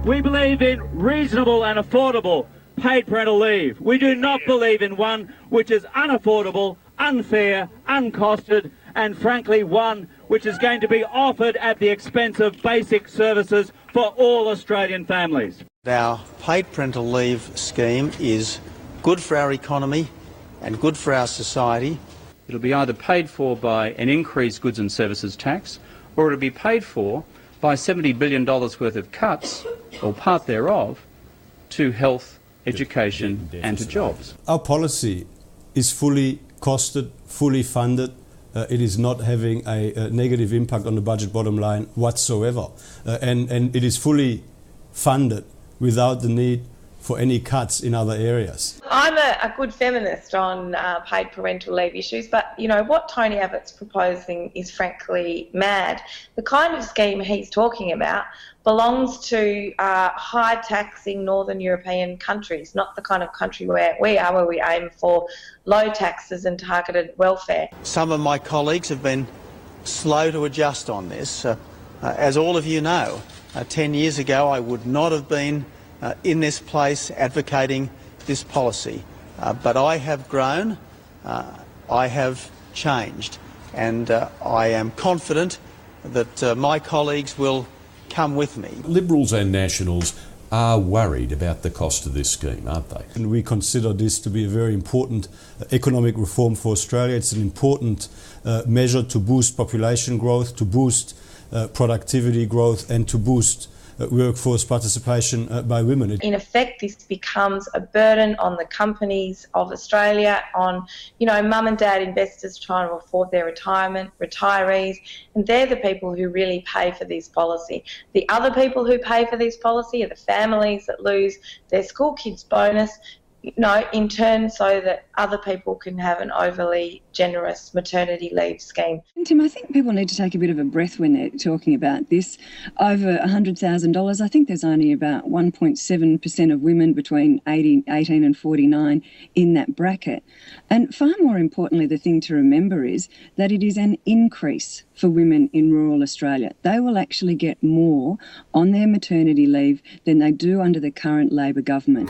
We believe in reasonable and affordable paid parental leave. We do not believe in one which is unaffordable, unfair, uncosted, and frankly one which is going to be offered at the expense of basic services for all Australian families. Our paid parental leave scheme is good for our economy and good for our society. It'll be either paid for by an increased goods and services tax, or it'll be paid for by $70 billion worth of cuts, or part thereof, to health, education and to jobs. Our policy is fully costed, fully funded. It is not having a negative impact on the budget bottom line whatsoever. And it is fully funded without the need for any cuts in other areas. I'm a good feminist on paid parental leave issues, but you know what Tony Abbott's proposing is frankly mad. The kind of scheme he's talking about belongs to high taxing Northern European countries, not the kind of country where we are, where we aim for low taxes and targeted welfare. Some of my colleagues have been slow to adjust on this. As all of you know, 10 years ago I would not have been in this place advocating this policy. But I have grown, I have changed, and I am confident that my colleagues will come with me. Liberals and Nationals are worried about the cost of this scheme, aren't they? And we consider this to be a very important economic reform for Australia. It's an important measure to boost population growth, to boost productivity growth, and to boost workforce participation by women. In effect, this becomes a burden on the companies of Australia, on, you know, mum and dad investors trying to afford their retirement, retirees, and they're the people who really pay for this policy. The other people who pay for this policy are the families that lose their school kids' bonus, you know, in turn so that other people can have an overly generous maternity leave scheme. Tim, I think people need to take a bit of a breath when they're talking about this. Over $100,000, I think there's only about 1.7% of women between 18 and 49 in that bracket. And far more importantly, the thing to remember is that it is an increase for women in rural Australia. They will actually get more on their maternity leave than they do under the current Labor government.